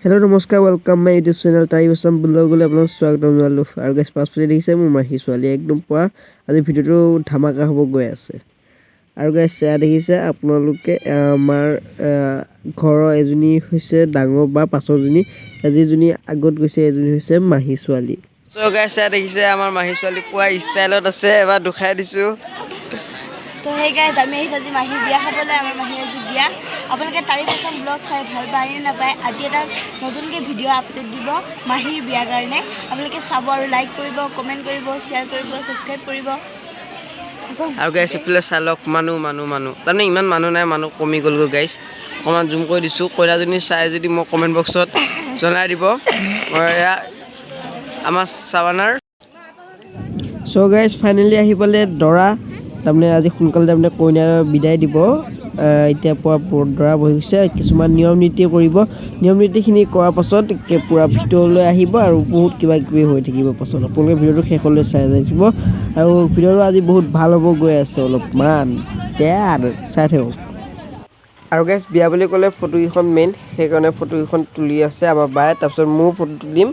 Hello, namaskar, welcome my YouTube channel. Tari basam blog le apnalok swagatam janailo. Aru guys pasphore dekhise mor mahi swali ekdom poa aji video to dhamaka hobo goi ase. Aru guys dekhise apnaloke amar ghoro ejuni hoise dangor ba pasor joni aji joni agot goise ejuni hoise mahi swali. So guys dekhise amar mahi swali poa style ot ase eba dukhai disu. तो hey guys আমি আজি মাহি বিয়া খাবলে আমাৰ মাহি আজি বিয়া আপোনালোকে তাৰি পাছন ব্লগ চাই ভাল পায় না পায় আজি এটা নতুনকে ভিডিও আপলোড দিব মাহিৰ বিয়া কাৰণে আপোনালোকে চাব আৰু লাইক কৰিব কমেন্ট কৰিব শেয়াৰ কৰিব সাবস্ক্ৰাইব কৰিব আৰু গাইস প্লে চালক মানু তাৰমানে ইমান মানুহ নাই মানুহ কমি গল গো গাইস অকমান জুম কৰি দিছো কইনাজনী চাই যদি মই কমেন্ট বক্সত জনাই দিব আমাৰ সাবানাৰ সো গাইস ফাইনালি আহি পালে দৰা তাৰমানে আজি সোনকালে তাৰমানে কইনাৰ বিদায় দিব এতিয়া পোৱা দৰা বহিছে কিছুমান নিয়ম নীতি কৰিব নিয়ম নীতিখিনি কৰাৰ পাছত পুৰা ভিডিঅ'লৈ আহিব আৰু বহুত কিবা কিবি হৈ থাকিব পাছত আপোনালোকে ভিডিঅ'টো শেষলৈ চাই থাকিব আৰু ভিডিঅ'টো আজি বহুত ভাল হ'ব গৈ আছে অলপমান চাই থাকক আৰু গাইস বিয়া বুলি ক'লে ফটোকেইখন মেইন সেইকাৰণে ফটোকেইখন তুলি আছে আমাৰ বায়ে তাৰপিছত মোৰ ফটো তুলিম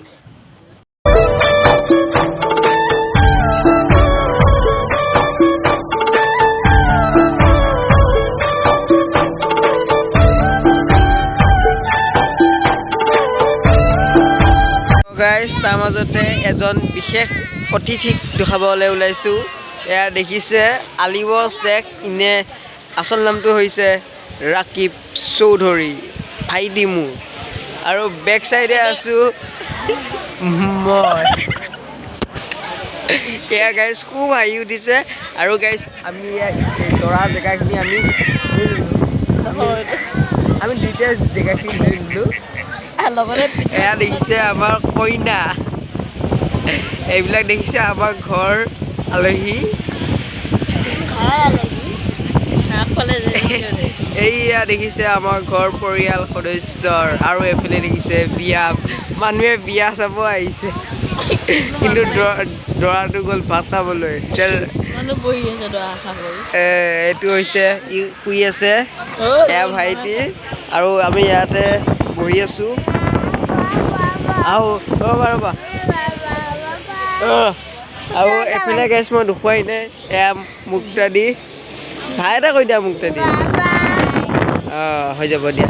গাইস তাৰ মাজতে এজন বিশেষ অতিথিক দেখাবলৈ ওলাইছো এয়া দেখিছে আলিব শেখ ইনে আসল নামটো হৈছে ৰাকিব চৌধুৰী ভাইটি মু আৰু বেক সাইডে আছো মই এয়া গাইস খুব হাঁহি উঠিছে আৰু গাইস আমি দৰা জেগাখিনি আমি দুইটা জেগাখিনি দিলো এয়া দেখিছে আমাৰ কইনা এইবিলাক দেখিছে আমাৰ ঘৰ আলহী এইয়া দেখিছে আমাৰ ঘৰ পৰিয়াল সদস্যৰ আৰু এফালে দেখিছে বিয়া মানুহে বিয়া চাব আহিছে কিন্তু দৰাটো গ'ল ভাত খাবলৈ এইটো হৈছে ই শুই আছে এয়া ভাইটি আৰু আমি ইয়াতে বহি আছো আৰু এফালে গাইছ মই দেখুৱাই নাই এয়া মুক্তা দি ভাই এটা কৈ দিয়া মুক্তা দি হৈ যাব দিয়া